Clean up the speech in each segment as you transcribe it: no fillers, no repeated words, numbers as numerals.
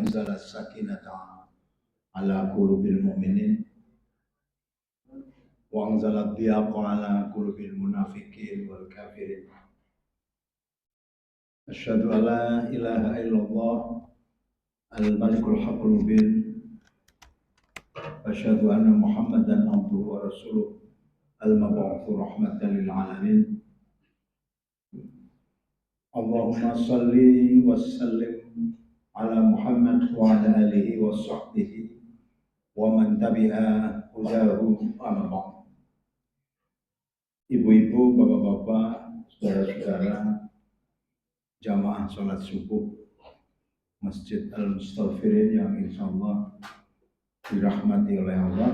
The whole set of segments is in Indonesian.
anzala sakinata ala qulubil mu'minin wa anzala dhiyaqa ala qulubil munafiqin wal kafirin. Asyhadu an la ilaha illallah al-malikul haqqul mubin. Asyhadu anna Muhammadan abduhu wa rasuluh al-mab'utsu rahmatan lil alamin. Allahumma salli wa sallim ala Muhammad wa ala alihi wa sahbihi wa man tabi'a hudahu amma ba'd. Ibu-ibu, bapak-bapak, saudara-saudara, jamaah salat subuh Masjid Al-Mustaghfirin yang insyaallah dirahmati oleh Allah.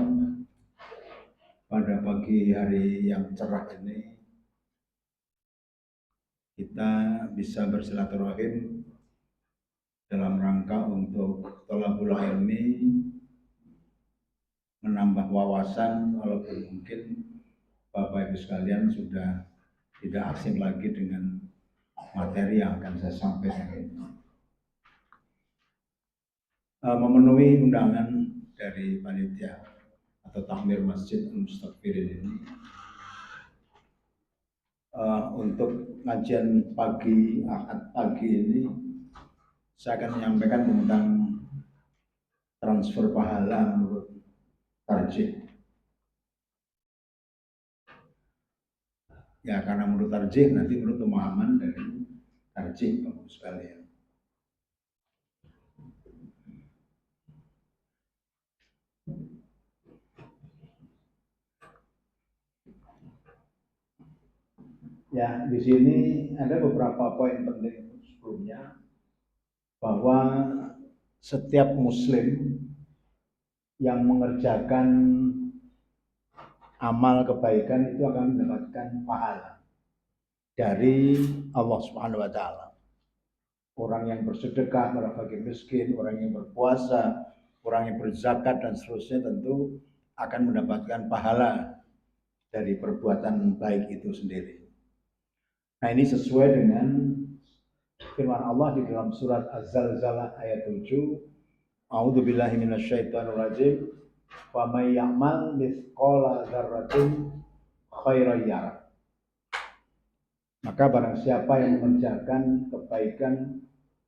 Pada pagi hari yang cerah ini kita bisa bersilaturahim dalam rangka untuk thalabul ilmi, menambah wawasan, walaupun mungkin Bapak Ibu sekalian sudah tidak asing lagi dengan materi yang akan saya sampaikan ini. Memenuhi undangan dari panitia atau takmir Masjid Al-Mustaghfirin ini untuk ngajian pagi Ahad pagi ini saya akan menyampaikan tentang transfer pahala menurut tarjih. Ya, karena menurut tarjih nanti menurut pemahaman dari tarjih Bapak sekalian. Ya, di sini ada beberapa poin penting sebelumnya, bahwa setiap muslim yang mengerjakan amal kebaikan itu akan mendapatkan pahala dari Allah Subhanahu wa taala. Orang yang bersedekah, orang fakir miskin, orang yang berpuasa, orang yang berzakat dan seterusnya tentu akan mendapatkan pahala dari perbuatan baik itu sendiri. Nah, ini sesuai dengan firman Allah di dalam surat Az-Zalzalah ayat 7. A'udzubillahi minasyaitonir rajim. Wa may ya'mal mithqala dzarratin khairan yarah. Maka barang siapa yang mengerjakan kebaikan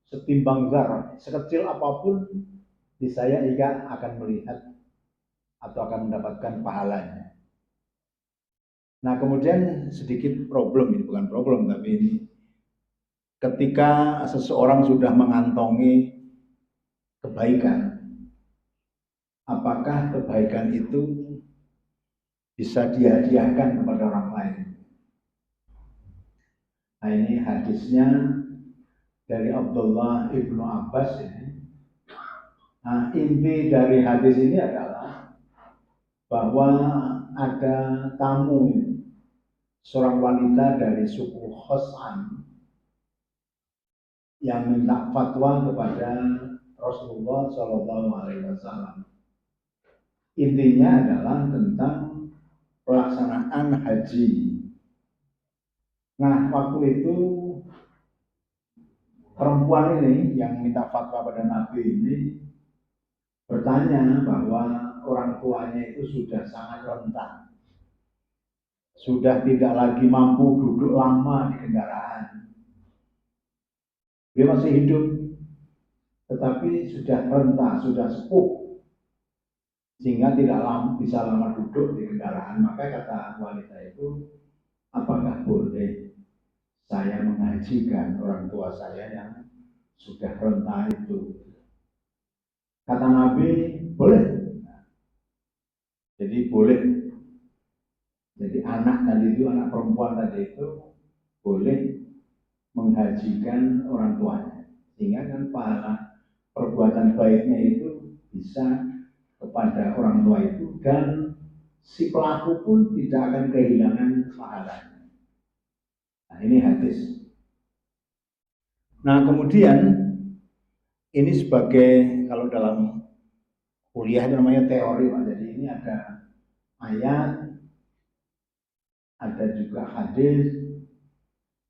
setimbang zarah, sekecil apapun, niscaya ia akan melihat atau akan mendapatkan pahalanya. Nah, kemudian sedikit problem, ini bukan problem tapi ini ketika seseorang sudah mengantongi kebaikan, apakah kebaikan itu bisa dihadiahkan kepada orang lain? Nah, ini hadisnya dari Abdullah ibnu Abbas ini. Nah, inti dari hadis ini adalah bahwa ada tamu seorang wanita dari suku Khos'an yang minta fatwa kepada Rasulullah SAW. Intinya adalah tentang pelaksanaan haji. Nah, waktu itu perempuan ini yang minta fatwa pada Nabi ini bertanya bahwa orang tuanya itu sudah sangat renta, sudah tidak lagi mampu duduk lama di kendaraan. Dia masih hidup, tetapi sudah renta, sudah sepuh, sehingga tidak bisa lama duduk di kendaraan. Maka kata wanita itu, apakah boleh saya menghajikan orang tua saya yang sudah renta itu? Kata Nabi, boleh. Jadi boleh. Jadi anak tadi itu, anak perempuan tadi itu boleh menghajikan orang tuanya, sehingga kan pahala perbuatan baiknya itu bisa kepada orang tua itu, dan si pelaku pun tidak akan kehilangan pahalanya. Nah, ini hadis. Nah, kemudian ini sebagai, kalau dalam kuliah itu namanya teori, Pak. Jadi ini ada ayat, ada juga hadis.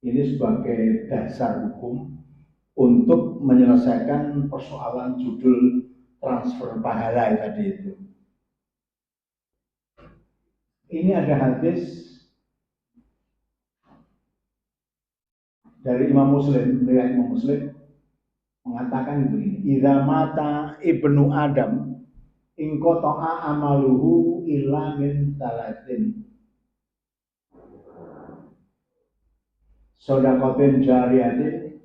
Ini sebagai dasar hukum untuk menyelesaikan persoalan judul transfer pahala tadi itu. Ini ada hadis dari Imam Muslim, riwayat Imam Muslim mengatakan begini, idza mata ibnu Adam in qata'a amaluhu illa min talatin. Shadaqatin jariyatin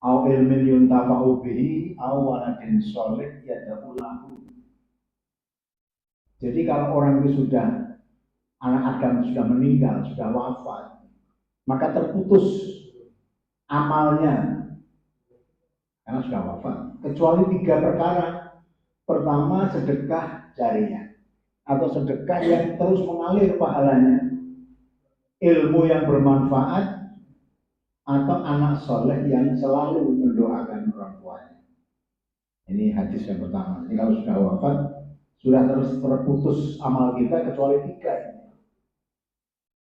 au ilmin yuntafa'u bihi au waladin sholih yad'u lahu. Jadi kalau orang itu sudah, anak Adam sudah meninggal, sudah wafat, maka terputus amalnya karena sudah wafat, kecuali 3 perkara. Pertama, sedekah jariyah atau sedekah yang terus mengalir pahalanya, ilmu yang bermanfaat, atau anak soleh yang selalu mendoakan orang tuanya. Ini hadis yang pertama. Jadi kalau sudah wafat, sudah terputus amal kita kecuali 3 ini.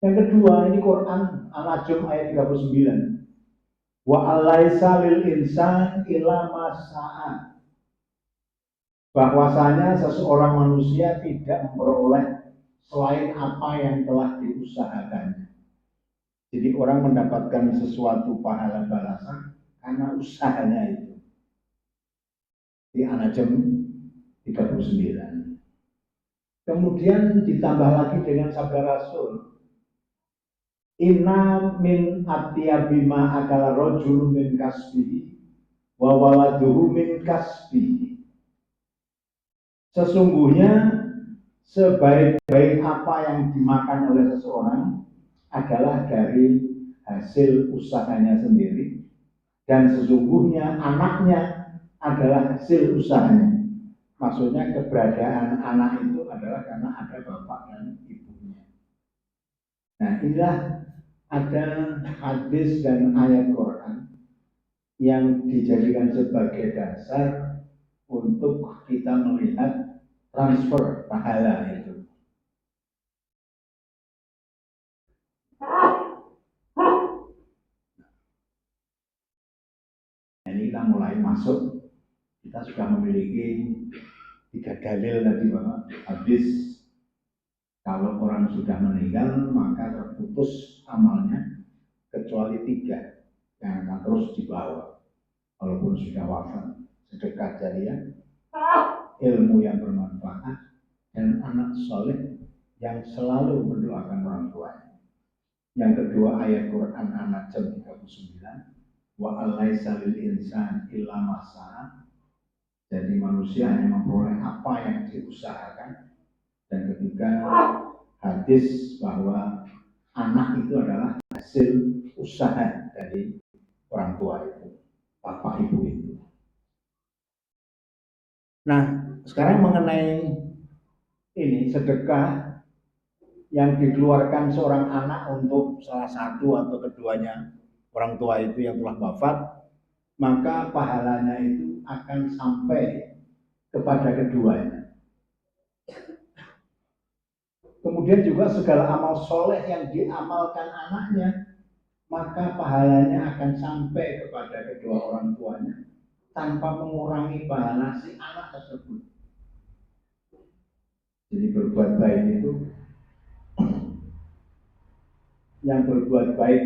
Yang kedua, ini Quran Al-Najm ayat 39. Wa alaisa lil insan illa ma sa'a. Bahwasanya seseorang manusia tidak memperoleh selain apa yang telah diusahakannya. Jadi orang mendapatkan sesuatu pahala balasan karena usahanya itu. Di An-Najm 39. Kemudian ditambah lagi dengan sabda Rasul, inna min atyabima akala rajulu min kasbihi wa waladuhu min kasbihi. Sesungguhnya sebaik-baik apa yang dimakan oleh seseorang adalah dari hasil usahanya sendiri, dan sesungguhnya anaknya adalah hasil usahanya. Maksudnya keberadaan anak itu adalah karena ada bapak dan ibunya. Nah, inilah ada hadis dan ayat Quran yang dijadikan sebagai dasar untuk kita melihat transfer pahala itu. Ini kita mulai masuk, kita sudah memiliki 3 dalil tadi bahwa habis kalau orang sudah meninggal maka terputus amalnya kecuali 3 yang akan terus dibawa walaupun sudah wafat: sedekah jariyah, ilmu yang bermanfaat, dan anak soleh yang selalu mendoakan orang tuanya. Yang kedua, ayat Quran An-Najm 39, wa alaisa lil insan illa ma sa'a. Jadi manusia hanya memperoleh apa yang diusahakan. Dan ketiga, hadis bahwa anak itu adalah hasil usaha dari orang tua itu, bapak ibu itu. Nah, sekarang mengenai ini sedekah yang dikeluarkan seorang anak untuk salah satu atau keduanya orang tua itu yang telah wafat, maka pahalanya itu akan sampai kepada keduanya. Kemudian juga segala amal soleh yang diamalkan anaknya, maka pahalanya akan sampai kepada kedua orang tuanya tanpa mengurangi pahala si anak tersebut. Jadi berbuat baik itu, yang berbuat baik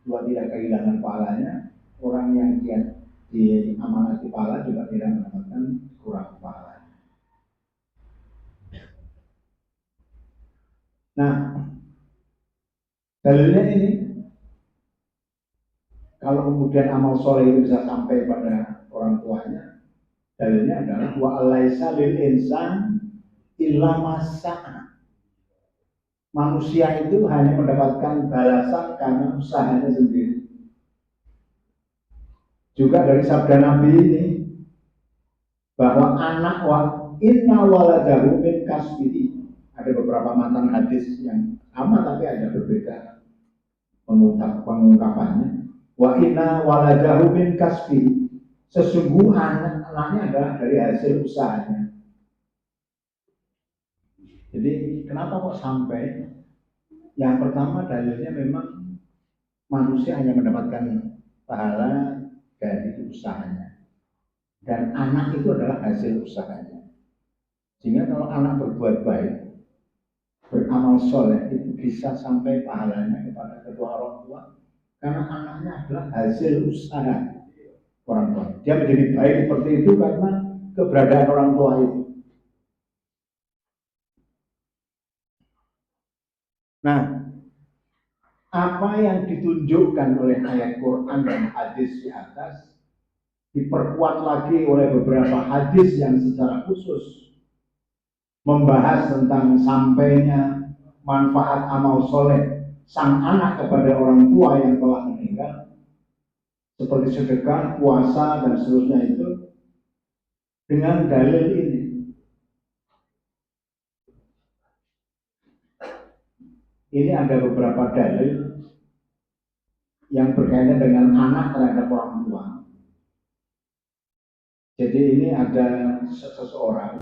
juga tidak kehilangan pahalanya, orang yang dia diamanati pahala juga tidak mendapatkan kurang pahala. Nah, dalilnya ini, kalau kemudian amal soleh itu bisa sampai pada orang tuanya, dalilnya adalah wa alaisa lil insan illa ma sa'a. Manusia itu hanya mendapatkan balasan karena usahanya sendiri. Juga dari sabda Nabi ini, bahwa anak wa inna waladahu min kasbihi. Ada beberapa matan hadis yang sama tapi ada berbeda pengungkapannya. Wa inna waladahu min kasbihi. Sesungguhnya anaknya adalah dari hasil usahanya. Jadi kenapa kok sampai? Yang pertama dalilnya memang manusia hanya mendapatkan pahala dari usahanya. Dan anak itu adalah hasil usahanya. Sehingga kalau anak berbuat baik, beramal soleh, itu bisa sampai pahalanya kepada kedua orang tua. Karena anaknya adalah hasil usaha orang tua. Dia menjadi baik seperti itu karena keberadaan orang tua itu. Nah, apa yang ditunjukkan oleh ayat Quran dan hadis di atas diperkuat lagi oleh beberapa hadis yang secara khusus membahas tentang sampainya manfaat amal soleh sang anak kepada orang tua yang telah meninggal, seperti sedekah, puasa, dan seterusnya itu, dengan dalil ini. Ini ada beberapa dalil yang berkaitan dengan anak terhadap orang tua. Jadi ini ada seseorang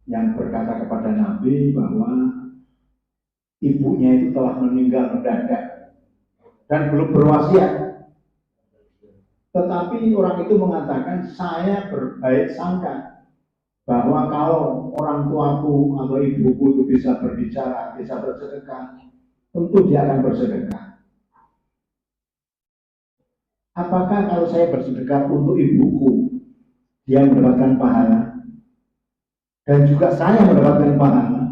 yang berkata kepada Nabi bahwa ibunya itu telah meninggal mendadak dan belum berwasiat. Tetapi orang itu mengatakan, saya berbaik sangka bahwa kalau orang tuaku atau ibuku itu bisa berbicara, bisa bersedekah, tentu dia akan bersedekah. Apakah kalau saya bersedekah untuk ibuku, dia mendapatkan pahala? Dan juga saya mendapatkan pahala?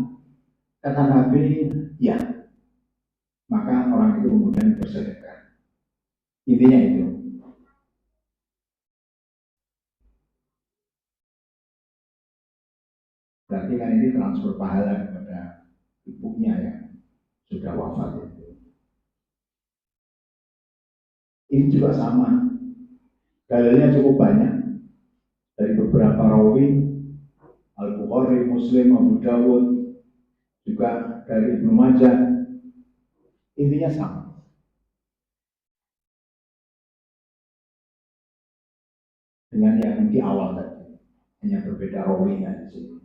Kata Nabi, ya. Maka orang itu kemudian bersedekah. Intinya itu. Berarti kan ini transfer pahala kepada ibunya yang sudah wafat itu. Ini juga sama. Dalilnya cukup banyak dari beberapa rawi, Al-Bukhari, Muslim, Abu Dawud, juga dari Ibnu Majah. Intinya sama. Dengan yang di awal tadi, hanya berbeda rawinya di sini.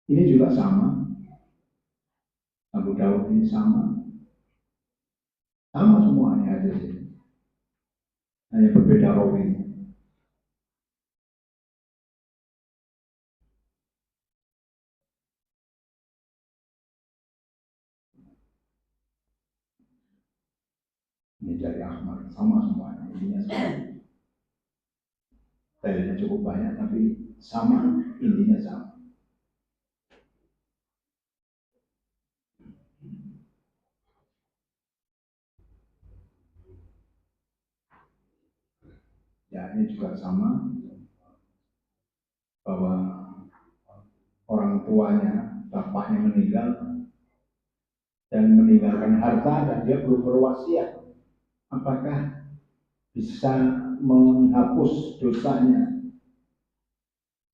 Ini juga sama. Abu Dawud ini sama semuanya ada di sini. Hanya berbeda rawinya. Ini dari Ahmad, sama semuanya, intinya sama. Dalilnya cukup banyak, tapi sama, intinya sama. Ya, ini juga sama, bahwa orang tuanya, bapaknya meninggal, dan meninggalkan harta, dan dia belum berwasiat. Apakah bisa menghapus dosanya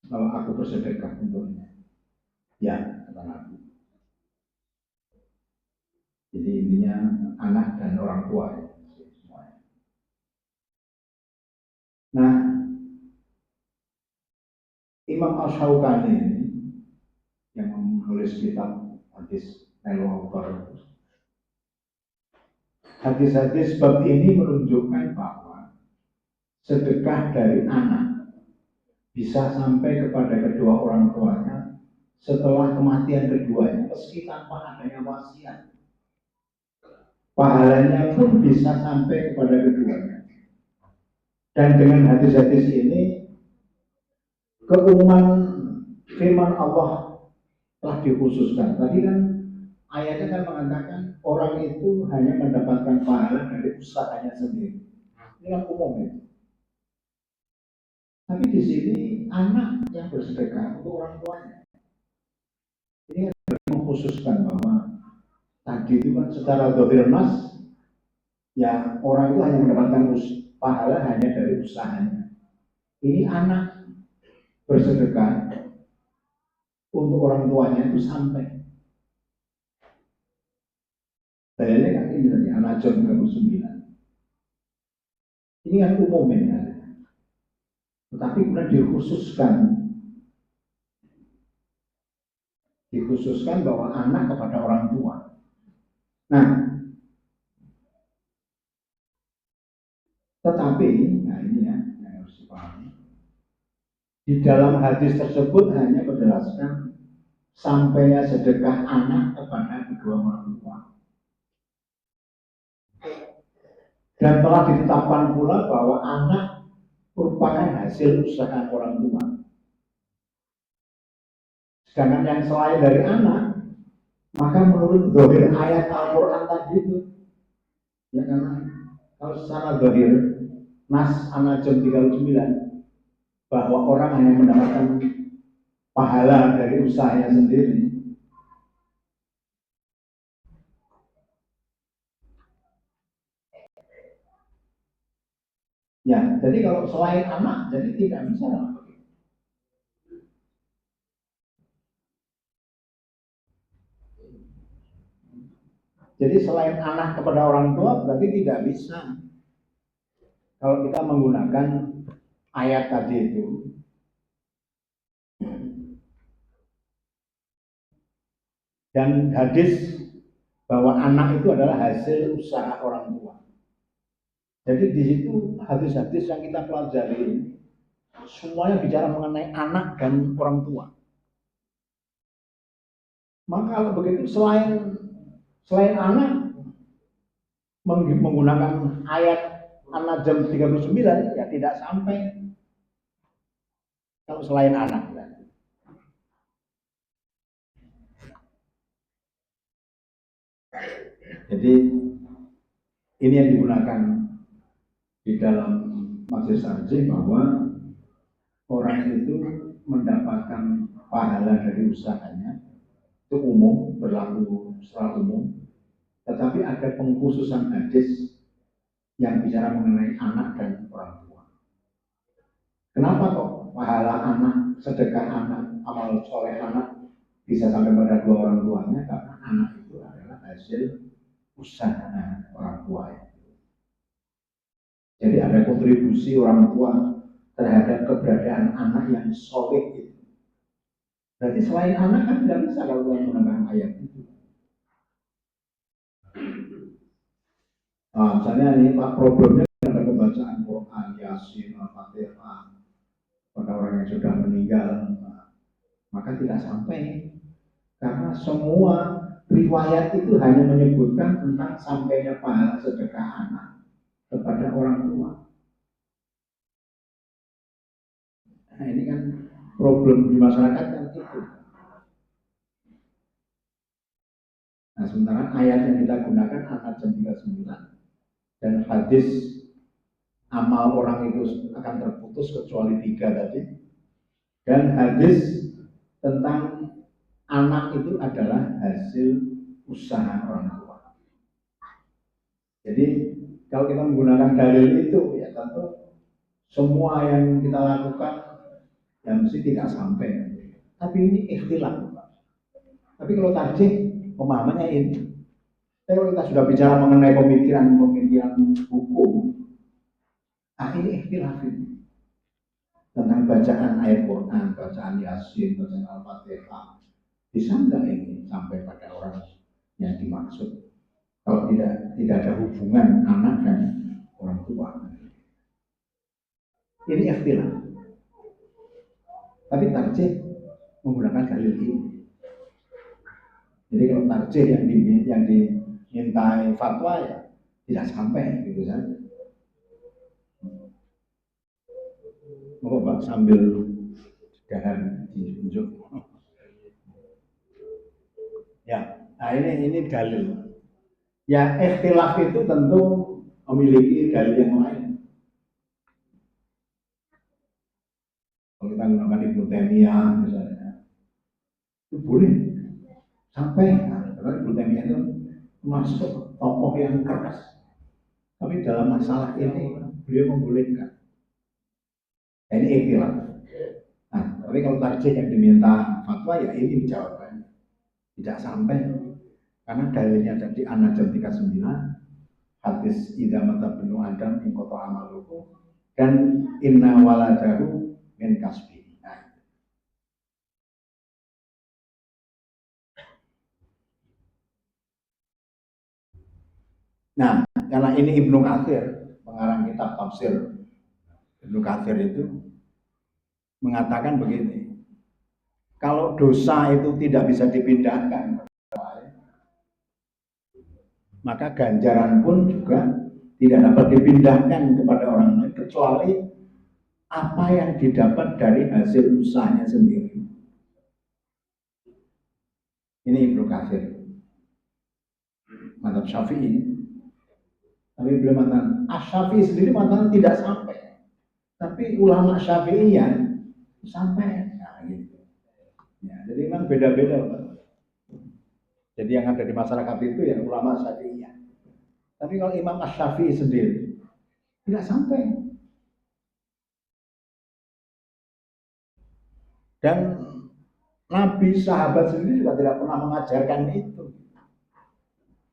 kalau aku bersedekah untuknya? Ya, kata Nabi. Jadi intinya anak dan orang tua ya. Nah, Imam Ash-Shawqani yang menulis kitab hadis Nailul Awtar, hadis-hadis bab ini menunjukkan bahwa sedekah dari anak bisa sampai kepada kedua orang tuanya setelah kematian keduanya, meski tanpa adanya wasiat. Pahalanya pun bisa sampai kepada keduanya. Dan dengan hadis-hadis ini, keumuman firman Allah telah dikhususkan. Tadi kan ayatnya kan mengatakan orang itu hanya mendapatkan pahala dari usahanya sendiri. Ini kan umum itu. Tapi di sini anak yang bersedekah untuk orang tuanya. Ini kan mengkhususkan bahwa tadi itu kan secara dohir nas, ya orang itu hanya mendapatkan pahala hanya dari usahanya. Ini anak bersedekah untuk orang tuanya itu sampai. Dalilnya kan ini tadi, An-Najm 9. Ini kan umum ini. Tetapi kemudian dikhususkan dikhususkan bahwa anak kepada orang tua. Nah, tetapi, nah ini ya yang harus dipahami. Di dalam hadis tersebut hanya menjelaskan sampainya sedekah anak kepada kedua orang tua. Dan telah ditetapkan pula bahwa anak merupakan hasil usaha orang tua. Sedangkan yang selain dari anak, maka menurut dohir ayat Al-Quran tadi itu, ya karena kalau secara dohir, Nas An-Najm 39, bahwa orang hanya mendapatkan pahala dari usahanya sendiri. Ya, jadi kalau selain anak, jadi tidak bisa. Jadi selain anak kepada orang tua berarti tidak bisa. Kalau kita menggunakan ayat tadi itu. Dan hadis bahwa anak itu adalah hasil usaha orang tua. Jadi di situ hadis-hadis yang kita pelajari semuanya bicara mengenai anak dan orang tua. Maka kalau begitu selain anak menggunakan ayat An-Najm 39 ya tidak sampai kalau selain anak. Jadi ini yang digunakan di dalam majelis tarjih bahwa orang itu mendapatkan pahala dari usahanya itu umum, berlaku secara umum, tetapi ada pengkhususan hadis yang bicara mengenai anak dan orang tua. Kenapa kok pahala anak, sedekah anak, amal soleh anak bisa sampai pada dua orang tuanya? Karena anak itu adalah hasil usaha orang tua. Jadi ada kontribusi orang tua terhadap keberadaan anak yang soleh itu. Berarti selain anak kan tidak bisa kalau kita menggunakan ayat itu. Nah, misalnya ini Pak problemnya ada pembacaan Quran, Yasin, Al-Fatihah pada orang yang sudah meninggal, maka tidak sampai karena semua riwayat itu hanya menyebutkan tentang sampainya pahala sedekah anak kepada orang tua. Nah ini kan problem di masyarakat kan itu. Nah sementara ayat yang kita gunakan An-Najm 39 dan hadis amal orang itu akan terputus kecuali 3 tadi, dan hadis tentang anak itu adalah hasil usaha orang tua. Jadi kalau kita menggunakan dalil itu ya tentu semua yang kita lakukan ya mesti tidak sampai. Tapi ini ikhtilaf. Tapi kalau tarjih pemahamannya ini. Tapi kalau kita sudah bicara mengenai pemikiran hukum, nah ini ikhtilaf ini. Tentang bacaan ayat Quran, bacaan Yasin, bacaan Al-Fatihah. Bisa enggak ini sampai pada orang yang dimaksud? Kalau tidak ada hubungan anak dan orang tua. Ini ikhtilaf. Tapi tarjih menggunakan dalil ini. Jadi kalau tarjih yang dimintai fatwa ya tidak sampai gitu saja. Mau Pak sambil jangan ditunjuk. Ya, nah ini dalil. Ya ikhtilaf itu tentu memiliki dalil yang lain. Kalau kita menggunakan Ibnu Taimiyah misalnya, itu boleh sampai. Karena Ibnu Taimiyah itu masuk tokoh yang keras. Tapi dalam masalah ini beliau membolehkan. Nah, ini ikhtilaf. Nah, tapi kalau tarjih yang diminta fatwa ya ini jawabannya. Tidak sampai karena dalilnya dari An-Najm 39, hadis idza mata benu Adam ing qata amaluhu dan inna waladahu min kasbi. Nah, karena ini Ibnu Katsir, pengarang kitab tafsir Ibnu Katsir itu mengatakan begini, kalau dosa itu tidak bisa dipindahkan, maka ganjaran pun juga tidak dapat dipindahkan kepada orang lain kecuali apa yang didapat dari hasil usahanya sendiri. Ini Ibnu Katsir, mazhab Syafi'i. Tapi beliau mengatakan, Asy-Syafi'i sendiri mengatakan tidak sampai. Tapi ulama Syafi'iyah sampai. Nah, gitu. Ya, jadi memang beda-beda, Pak. Jadi yang ada di masyarakat itu ya ulama Syafi'iyah. Tapi kalau Imam Asy-Syafi'i sendiri tidak sampai. Dan Nabi sahabat sendiri juga tidak pernah mengajarkan itu.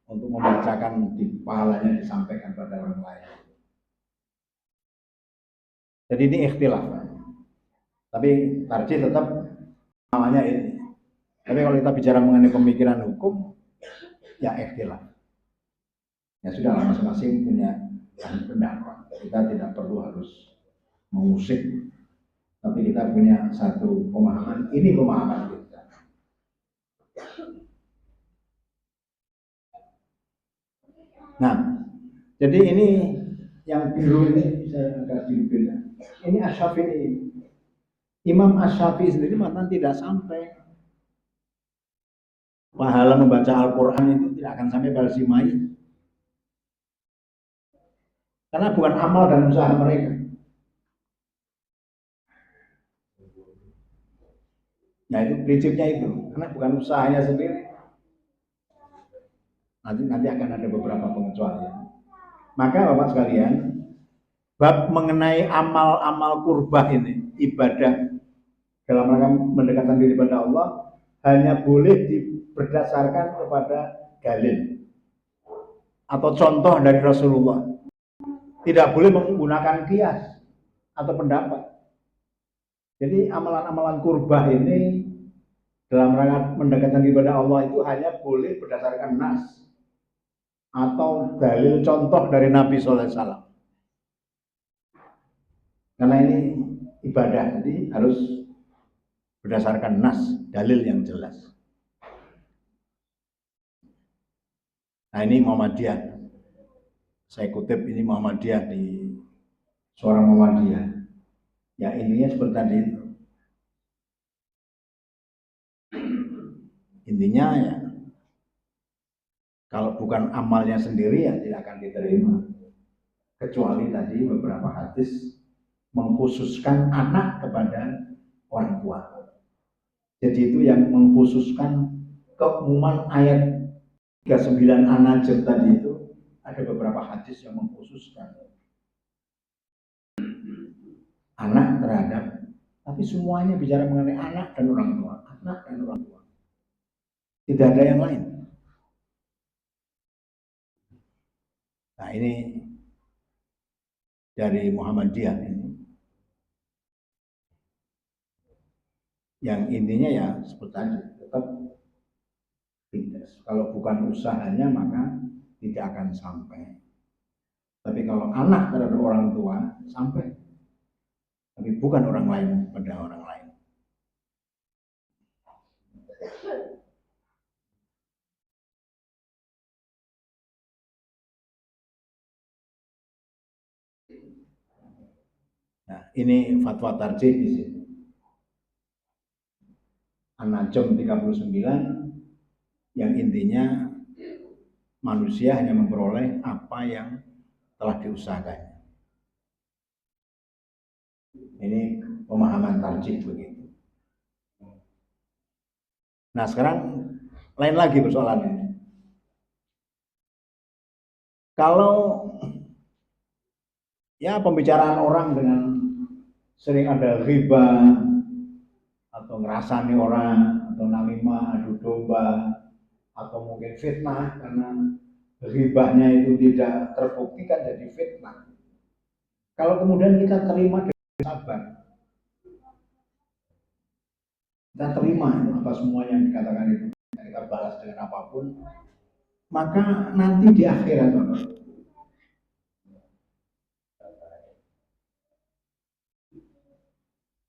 Untuk membacakan di pahalanya disampaikan pada orang lain. Jadi ini ikhtilaf. Tapi tarjih tetap namanya ini. Tapi kalau kita bicara mengenai pemikiran hukum, ya ikhtilaf. Ya sudah, masing-masing punya pendapat. Kita tidak perlu harus mengusik, tapi kita punya satu pemahaman. Ini pemahaman kita. Nah, jadi ini yang biru ini saya agak beda. Ini Asy-Syafi'i. Imam Asy-Syafi'i sendiri mengatakan tidak sampai. Pahala membaca Al-Quran itu tidak akan sampai pada si mayit. Karena bukan amal dan usaha mereka. Nah itu prinsipnya itu. Karena bukan usahanya sendiri. Nanti akan ada beberapa pengecualian. Maka Bapak sekalian, bab mengenai amal-amal kurbah ini, ibadah dalam rangka mendekatkan diri pada Allah, hanya boleh berdasarkan kepada dalil atau contoh dari Rasulullah. Tidak boleh menggunakan kias atau pendapat. Jadi amalan-amalan kurbah ini dalam rangka mendekatkan diri pada Allah itu hanya boleh berdasarkan nas atau dalil contoh dari Nabi SAW. Karena ini ibadah, jadi harus berdasarkan nas, dalil yang jelas. Nah ini Muhammadiyah. Saya kutip ini Muhammadiyah di Suara Muhammadiyah. Ya intinya seperti tadi itu. Intinya ya, kalau bukan amalnya sendiri ya tidak akan diterima. Kecuali tadi beberapa hadis mengkhususkan anak kepada orang tua. Jadi itu yang mengkhususkan keumuman ayat 39 An-Najm tadi itu, ada beberapa hadis yang mengkhususkan anak terhadap, tapi semuanya bicara mengenai anak dan orang tua, anak dan orang tua. Tidak ada yang lain. Nah ini dari Muhammadiyah ini. Yang intinya ya seperti tadi, tetap tidak. Kalau bukan usahanya maka tidak akan sampai. Tapi kalau anak terhadap orang tua sampai. Tapi bukan orang lain pada orang lain. Nah, ini fatwa tarjih di sini. An-Najm 39 yang intinya manusia hanya memperoleh apa yang telah diusahakannya. Ini pemahaman tarjih begitu. Nah sekarang lain lagi persoalannya. Kalau ya pembicaraan orang dengan sering ada riba atau ngerasani orang atau namimah, adu domba atau mungkin fitnah karena ribahnya itu tidak terbuktikan jadi fitnah. Kalau kemudian kita terima dengan sabar, kita terima apa semua yang dikatakan itu, kita balas dengan apapun, Maka nanti di akhirat,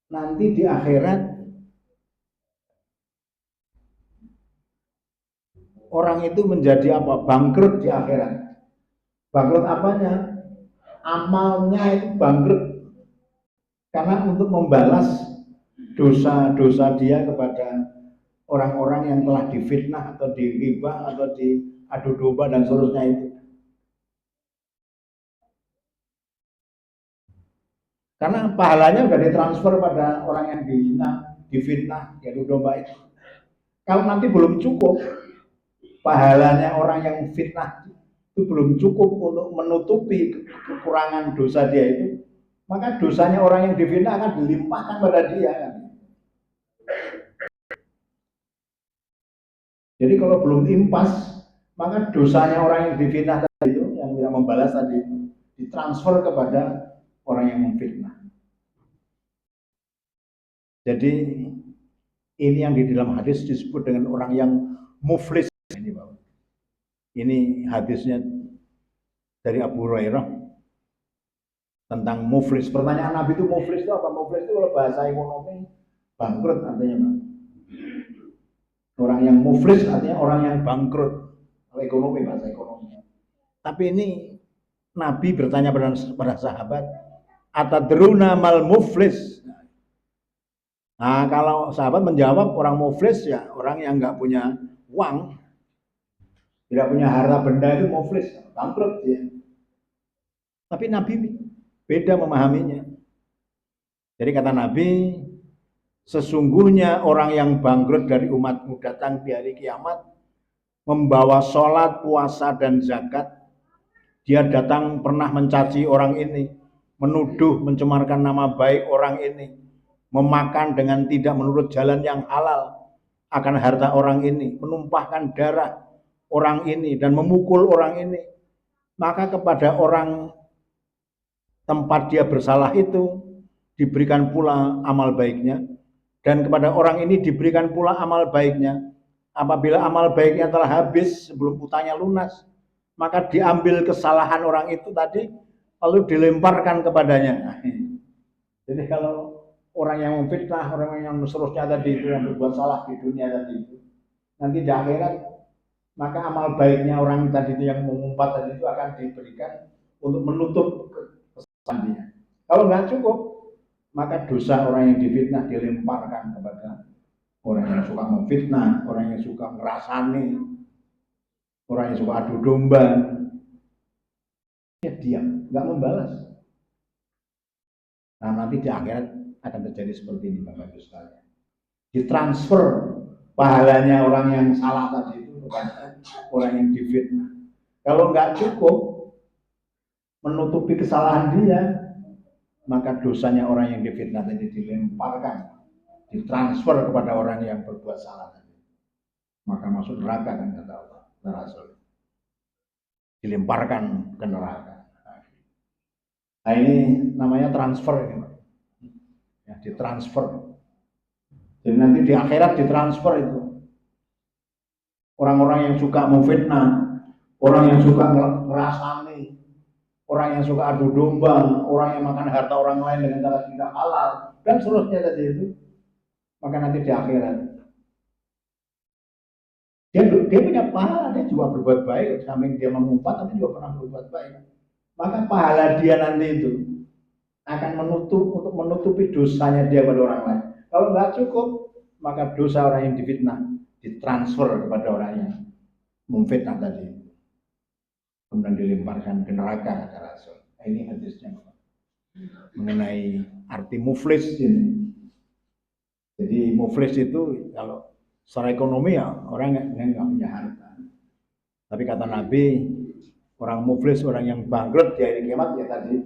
nanti di akhirat orang itu menjadi apa? Bangkrut di akhirat. Bangkrut apanya? Amalnya itu bangkrut. Karena untuk membalas dosa-dosa dia kepada orang-orang yang telah difitnah atau diribah atau diadu domba dan seterusnya itu. Karena pahalanya sudah ditransfer pada orang yang dihina, difitnah, diadu domba itu. Kalau nanti belum cukup, pahalanya orang yang fitnah itu belum cukup untuk menutupi kekurangan dosa dia itu, maka dosanya orang yang difitnah akan dilimpahkan pada dia. Jadi kalau belum impas, maka dosanya orang yang difitnah tadi itu, yang tidak membalas tadi itu, ditransfer kepada orang yang memfitnah. Jadi ini yang di dalam hadis disebut dengan orang yang muflis. Ini hadisnya dari Abu Hurairah tentang muflis. Pertanyaan Nabi itu muflis itu apa? Muflis itu kalau bahasa ekonomi bangkrut artinya. Orang yang muflis artinya orang yang bangkrut. Kalau ekonomi, bahasa ekonomi. Tapi ini Nabi bertanya pada sahabat, atadruna mal muflis. Nah, kalau sahabat menjawab orang muflis ya orang yang nggak punya uang, tidak punya harta benda itu muflis, bangkrut ya. Tapi Nabi beda memahaminya. Jadi kata Nabi, sesungguhnya orang yang bangkrut dari umatmu datang di hari kiamat, membawa sholat, puasa, dan zakat. Dia datang pernah mencaci orang ini, menuduh, mencemarkan nama baik orang ini, memakan dengan tidak menurut jalan yang halal akan harta orang ini, menumpahkan darah orang ini, dan memukul orang ini. Maka kepada orang tempat dia bersalah itu diberikan pula amal baiknya, dan kepada orang ini diberikan pula amal baiknya. Apabila amal baiknya telah habis sebelum utangnya lunas, maka diambil kesalahan orang itu tadi lalu dilemparkan kepadanya. Jadi kalau orang yang memfitnah, orang yang seterusnya tadi itu yang berbuat salah di dunia tadi itu, nanti di akhirat maka amal baiknya orang tadi itu yang mengumpat tadi itu akan diberikan untuk menutup kesalahan dia. Kalau nggak cukup, maka dosa orang yang difitnah dilemparkan kepada orang yang suka memfitnah, orang yang suka merasani, orang yang suka adu domba. Dia diam, nggak membalas. Nah nanti di akhirat akan terjadi seperti ini Bapak Ibu sekalian. Ditransfer pahalanya orang yang salah tadi itu kepada orang yang difitnah. Kalau nggak cukup menutupi kesalahan dia, maka dosanya orang yang difitnah tadi dilemparkan, ditransfer kepada orang yang berbuat salah tadi. Maka masuk neraka kan kata Allah, Rasul. Dilemparkan ke neraka. Nah ini namanya transfer ini, ya, ditransfer. Jadi nanti di akhirat ditransfer itu. Orang-orang yang suka memfitnah, orang yang suka ngerasani, orang yang suka adu domba, orang yang makan harta orang lain dengan cara tidak halal, dan seterusnya tadi itu. Maka nanti di akhirat dia punya pahala, dia juga berbuat baik, samping dia mengumpat, tapi juga pernah berbuat baik. Maka pahala dia nanti itu akan untuk menutupi dosanya dia pada orang lain. Kalau nggak cukup, maka dosa orang yang difitnah ditransfer kepada orang yang memfitnah tadi, kemudian dilemparkan ke neraka kata Rasul. Ini hadisnya mengenai arti muflis ini. Jadi muflis itu kalau secara ekonomi ya orang yang nggak punya harta. Tapi kata Nabi, orang muflis, orang yang bangkrut di hari kiamat ya tadi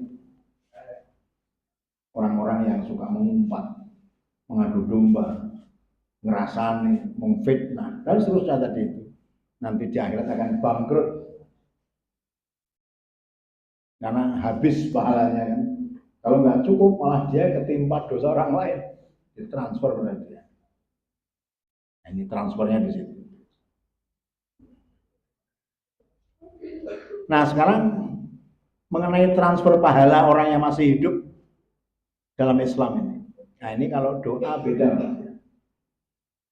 orang-orang yang suka mengumpat, mengadu domba, ngerasani, memfitnah, dan seterusnya tadi itu. Nanti di akhirat akan bangkrut karena habis pahalanya kan. Kalau nggak cukup malah dia ketimpa dosa orang lain, ditransfer pada dia. Nah, ini transfernya di situ. Nah sekarang mengenai transfer pahala orang yang masih hidup dalam Islam ini. Nah ini kalau doa beda.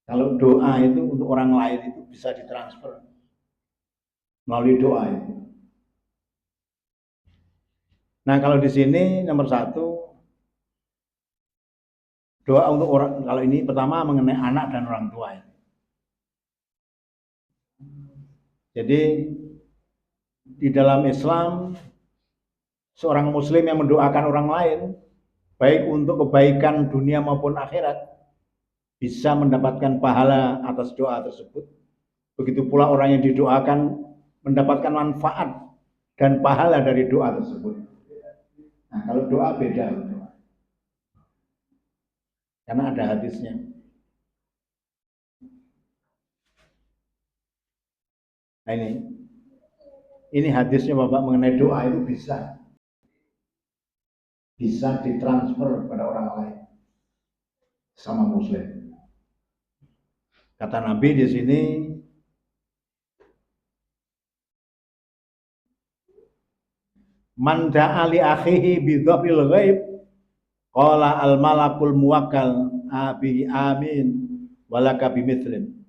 Kalau doa itu untuk orang lain itu bisa ditransfer melalui doa itu. Nah kalau di sini nomor satu, doa untuk orang, kalau ini pertama mengenai anak dan orang tua. Jadi di dalam Islam seorang muslim yang mendoakan orang lain baik untuk kebaikan dunia maupun akhirat bisa mendapatkan pahala atas doa tersebut. Begitu pula orang yang didoakan mendapatkan manfaat dan pahala dari doa tersebut. Nah, kalau doa beda, karena ada hadisnya. Nah ini hadisnya Bapak mengenai doa itu bisa ditransfer kepada orang lain sama muslim. Kata Nabi di sini, man da'a li akhihi bi dhahril ghaib qala al malakul muwakkal abi amin walaka bimithlin.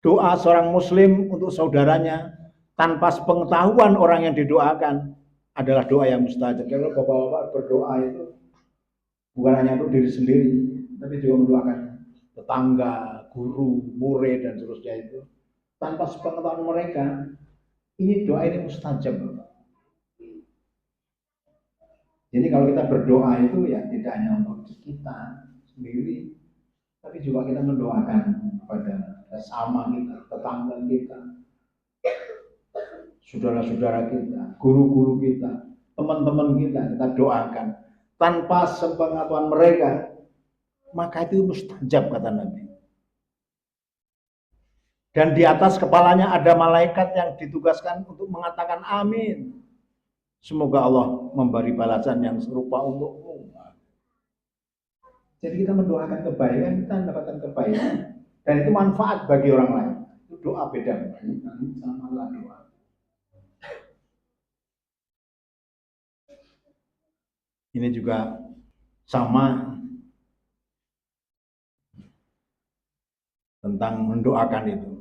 Doa seorang muslim untuk saudaranya tanpa sepengetahuan orang yang didoakan adalah doa yang mustajab. Kalau bapak-bapak berdoa itu bukan hanya untuk diri sendiri, tapi juga mendoakan tetangga, guru, murid dan seterusnya itu tanpa sepengetahuan mereka. Ini doa ini mustajab. Jadi kalau kita berdoa itu ya tidak hanya untuk kita sendiri, tapi juga kita mendoakan kepada sesama kita, tetangga kita, saudara-saudara kita, guru-guru kita, teman-teman kita doakan tanpa sepengetahuan mereka, maka itu mustajab kata Nabi. Dan di atas kepalanya ada malaikat yang ditugaskan untuk mengatakan amin. Semoga Allah memberi balasan yang serupa untukmu. Jadi kita mendoakan kebaikan, kita mendapatkan kebaikan. Dan itu manfaat bagi orang lain. Itu doa beda. Sama doa. Ini juga sama tentang mendoakan itu.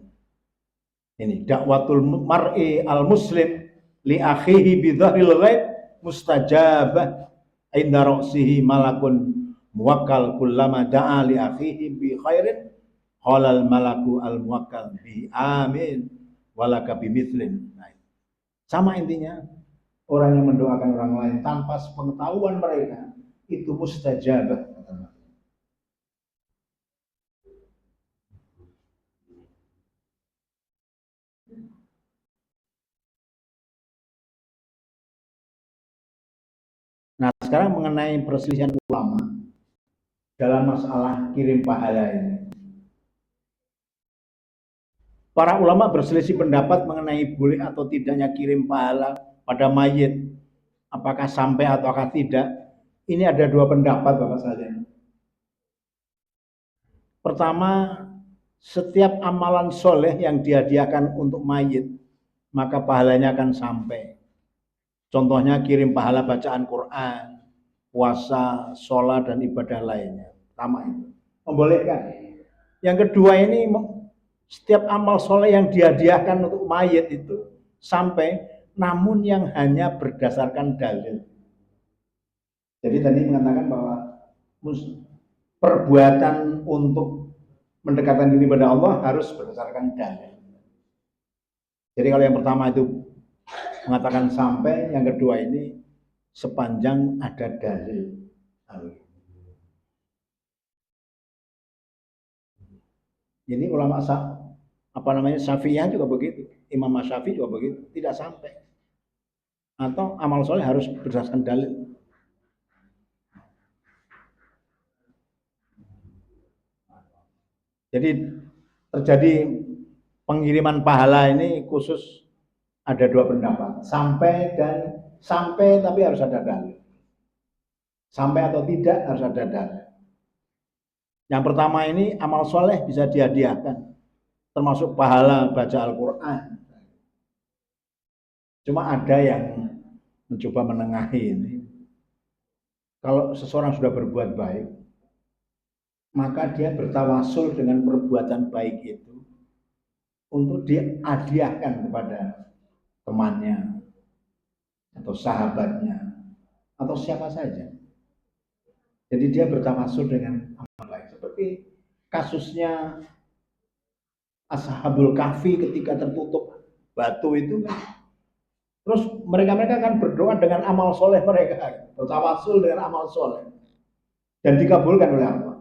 Ini dakwatul mar'i al muslim li akhihi bi dhahril ghaib mustajabah inda ra'sihi malakun muwakkal kullama da'a li akhihi bi khairin qalal malaku al muwakkal bi amin walaka bimithlin. Nah, sama intinya, orang yang mendoakan orang lain tanpa sepengetahuan mereka itu mustajabah. Nah, sekarang mengenai perselisihan ulama dalam masalah kirim pahala ini. Para ulama berselisih pendapat mengenai boleh atau tidaknya kirim pahala pada mayit. Apakah sampai ataukah tidak? Ini ada dua pendapat Bapak sekalian. Pertama, setiap amalan soleh yang dihadiahkan untuk mayit, maka pahalanya akan sampai. Contohnya kirim pahala bacaan Quran, puasa, sholat, dan ibadah lainnya. Pertama itu. Membolehkan. Yang kedua ini, setiap amal soleh yang dihadiahkan untuk mayit itu sampai, namun yang hanya berdasarkan dalil. Jadi tadi mengatakan bahwa perbuatan untuk mendekatkan diri pada Allah harus berdasarkan dalil. Jadi kalau yang pertama itu mengatakan sampai, yang kedua ini sepanjang ada dalil. Jadi ulama Syafi'iyah juga begitu, Imam Syafi'i juga begitu, tidak sampai. Atau amal soleh harus berdasarkan dalil. Jadi terjadi pengiriman pahala ini khusus ada dua pendapat, sampai tapi harus ada dalil. Sampai atau tidak harus ada dalil. Yang pertama ini amal soleh bisa dihadiahkan, termasuk pahala baca Al-Quran. Cuma ada yang mencoba menengahi ini. Kalau seseorang sudah berbuat baik, maka dia bertawasul dengan perbuatan baik itu untuk dihadiahkan kepada temannya atau sahabatnya atau siapa saja. Jadi dia bertawasul dengan amal baik. Seperti kasusnya Ashabul Kahfi ketika tertutup batu itu kan. Terus mereka kan berdoa dengan amal soleh mereka, bertawasul dengan amal soleh, dan dikabulkan oleh Allah.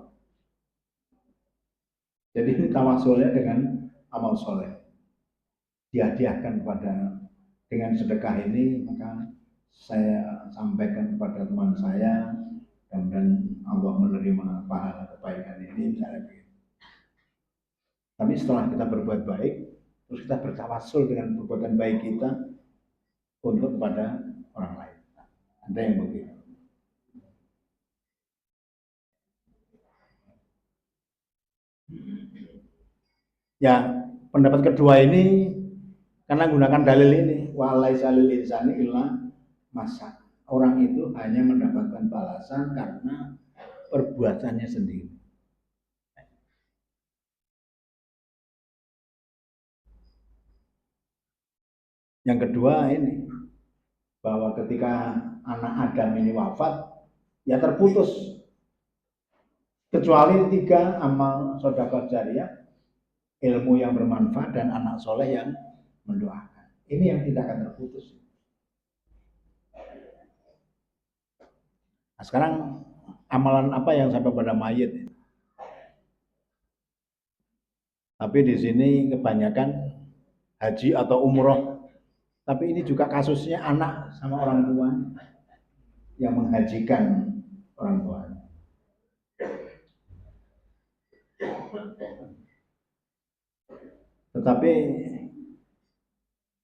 Jadi ini tawasulnya dengan amal soleh, dihadiahkan kepada dengan sedekah ini, maka saya sampaikan kepada teman saya, dan Allah menerima pahala kebaikan ini, misalnya begitu. Tapi setelah kita berbuat baik, terus kita bertawasul dengan perbuatan baik kita untuk kepada orang lain. Ada yang begitu. Ya, pendapat kedua ini karena gunakan dalil ini, walaisa lil insani illa masa. Orang itu hanya mendapatkan balasan karena perbuatannya sendiri. Yang kedua ini, bahwa ketika anak Adam ini wafat, ya terputus. Kecuali 3 amal sedekah jariyah, ilmu yang bermanfaat, dan anak soleh yang mendoakan. Ini yang tidak akan terputus. Nah, sekarang amalan apa yang sampai pada mayit? Tapi di sini kebanyakan haji atau umroh. Tapi ini juga kasusnya anak sama orang tua yang menghajikan orang tua. Tetapi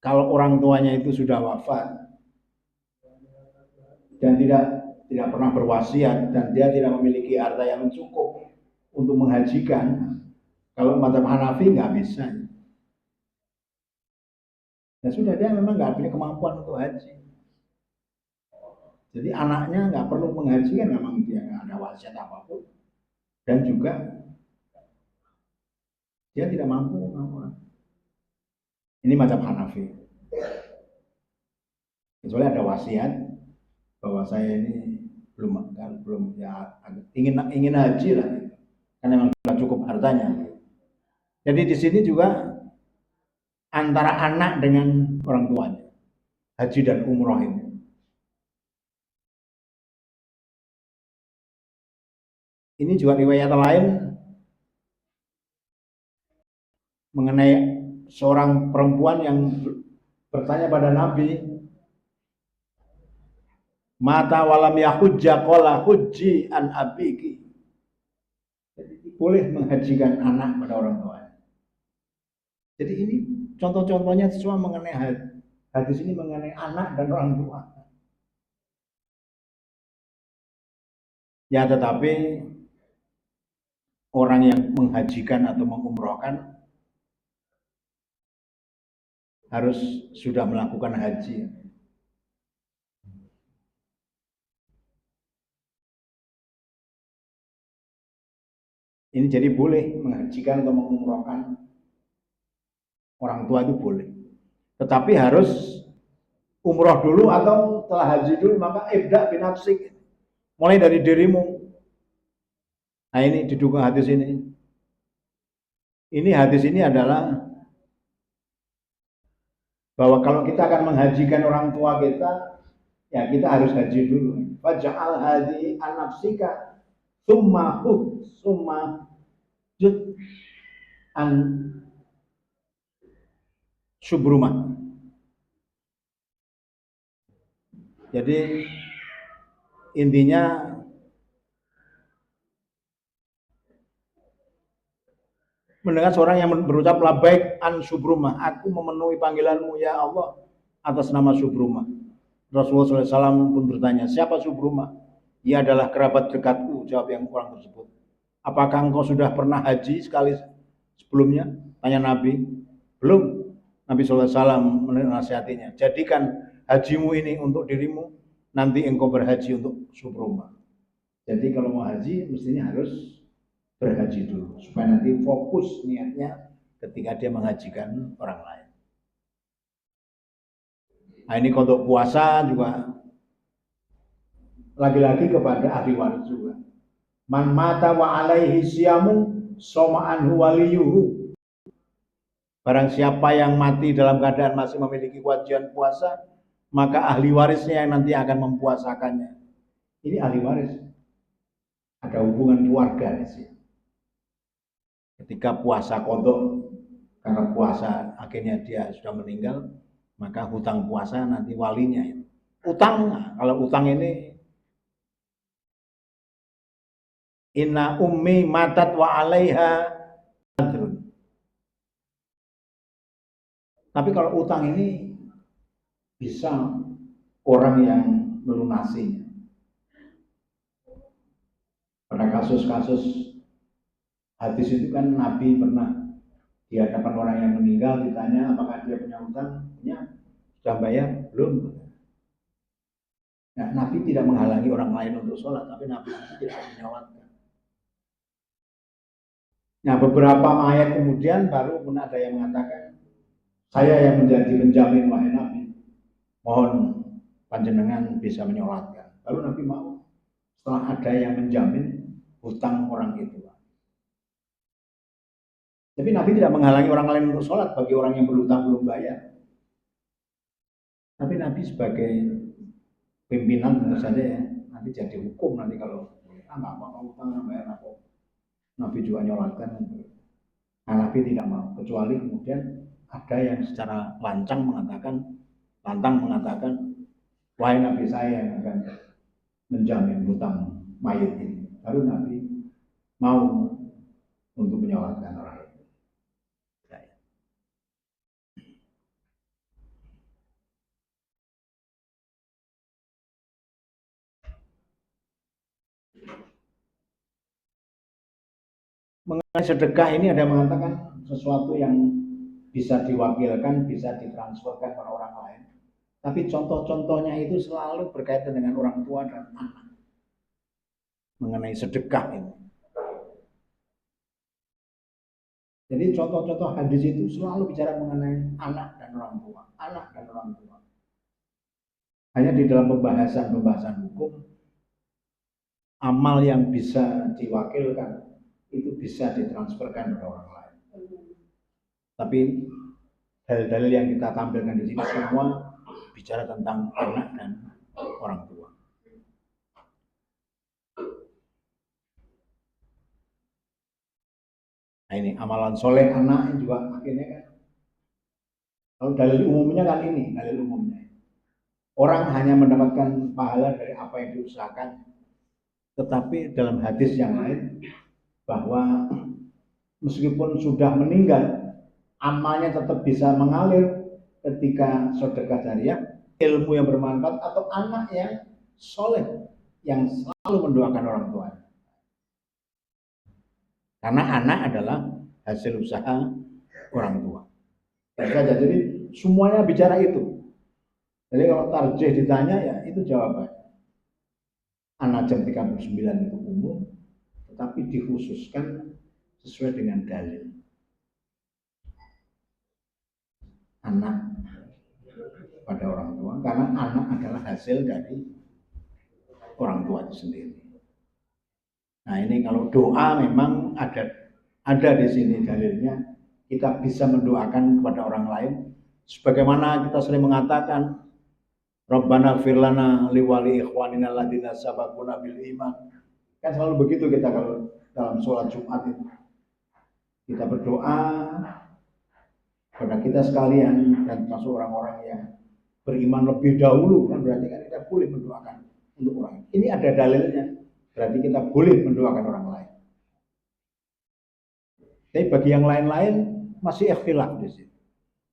kalau orang tuanya itu sudah wafat dan tidak pernah berwasiat dan dia tidak memiliki harta yang cukup untuk menghajikan, kalau mazhab Hanafi nggak bisa. Ya sudah, dia memang nggak punya kemampuan untuk haji. Jadi anaknya nggak perlu menghajikan, memang dia nggak ada wasiat apapun, dan juga dia tidak mampu. Ini mazhab Hanafi. Kecuali ada wasiat bahwa saya ini belum ya ingin haji lah, karena memang sudah cukup hartanya. Jadi di sini juga antara anak dengan orang tuanya, haji dan umroh ini. Ini juga riwayat lain mengenai seorang perempuan yang bertanya pada Nabi, mata walam yahujja qala hujji an abiki. Jadi boleh menghajikan anak pada orang tua. Jadi ini contoh-contohnya semua mengenai hadis ini mengenai anak dan orang tua. Ya, tetapi orang yang menghajikan atau mengumrohkan harus sudah melakukan haji. Ini jadi boleh menghajikan atau mengumrohkan orang tua itu boleh. Tetapi harus umroh dulu atau setelah haji dulu, maka ibda binafsik. Mulai dari dirimu. Nah, ini didukung hadis ini. Ini hadis ini adalah bahwa kalau kita akan menghajikan orang tua kita, ya kita harus haji dulu. Faj'al hadi an nafsika summa jud an subrumah. Jadi intinya mendengar seorang yang berucap labaik an subrumah, aku memenuhi panggilanmu ya Allah atas nama Subrumah. Rasulullah SAW pun bertanya, siapa Subrumah? Ia adalah kerabat dekatku, jawab yang orang tersebut. Apakah engkau sudah pernah haji sekali sebelumnya? Tanya Nabi. Belum. Nabi SAW menasihatinya, jadikan hajimu ini untuk dirimu, nanti engkau berhaji untuk subruma. Jadi kalau mau haji mestinya harus berhaji dulu supaya nanti fokus niatnya ketika dia menghajikan orang lain. Nah ini untuk puasa juga lagi-lagi kepada ahli waris juga. Man mata wa alaihi siyamun soma anhu waliyuhu. Barang siapa yang mati dalam keadaan masih memiliki kewajiban puasa, maka ahli warisnya yang nanti akan mempuasakannya. Ini ahli waris. Ada hubungan keluarga di sini. Ketika puasa kodok, karena puasa akhirnya dia sudah meninggal, maka hutang puasa nanti walinya itu. Utang, kalau utang ini inna ummi matat wa alaiha adrun. Tapi kalau utang ini bisa orang yang melunasinya. Pada kasus-kasus hadis itu kan Nabi pernah di hadapan orang yang meninggal ditanya apakah dia punya utang, punya, sudah bayar belum. Nah, Nabi tidak menghalangi orang lain untuk sholat, tapi Nabi itu tidak menyolatkan. Nah, beberapa ayat kemudian baru pun ada yang mengatakan, saya yang menjadi penjamin wahai Nabi, mohon panjenengan bisa menyolatkan. Lalu Nabi mau, setelah ada yang menjamin hutang orang itu. Tapi Nabi tidak menghalangi orang lain untuk sholat bagi orang yang berhutang belum bayar. Tapi Nabi sebagai pimpinan tentu saja ya, nanti jadi hukum nanti kalau nggak apa-apa hutang bayar apa. Nabi juga nyolatkan. Nah, Nabi tidak mau, kecuali kemudian ada yang secara lantang mengatakan, wahai Nabi, saya yang akan menjamin hutang mayit ini. Lalu Nabi mau untuk menyolatkan orang itu. Mengenai sedekah ini ada yang mengatakan sesuatu yang bisa diwakilkan, bisa ditransferkan kepada orang lain. Tapi contoh-contohnya itu selalu berkaitan dengan orang tua dan anak. Mengenai sedekah ini. Jadi contoh-contoh hadis itu selalu bicara mengenai anak dan orang tua. Anak dan orang tua. Hanya di dalam pembahasan hukum, amal yang bisa diwakilkan itu bisa ditransferkan ke orang lain. Tapi dalil-dalil yang kita tampilkan di sini semua bicara tentang anak dan orang tua. Nah ini amalan soleh anak juga akhirnya kan. Kalau dalil umumnya kan ini, dalil umumnya. Orang hanya mendapatkan pahala dari apa yang diusahakan. Tetapi dalam hadis yang lain bahwa meskipun sudah meninggal, amalnya tetap bisa mengalir ketika sedekah jariah, ilmu yang bermanfaat atau anak yang soleh yang selalu mendoakan orang tua. Karena anak adalah hasil usaha orang tua. Jadi semuanya bicara itu. Jadi kalau tarjih ditanya ya itu jawabannya. Anak jam 39 itu umum, tetapi dikhususkan sesuai dengan dalil. Anak pada orang tua, karena anak adalah hasil dari orang tua itu sendiri. Nah ini kalau doa memang ada di sini dalilnya, kita bisa mendoakan kepada orang lain. Sebagaimana kita sering mengatakan, Rabbana firlana liwali ikhwanina ladina sabakuna bil iman. Kan selalu begitu kita kalau dalam sholat Jumat itu. Kita berdoa kepada kita sekalian dan termasuk orang-orang yang beriman lebih dahulu, kan berarti kan kita boleh mendoakan untuk orang. Ini ada dalilnya, berarti kita boleh mendoakan orang lain. Tapi bagi yang lain-lain masih ikhtilaf di sini.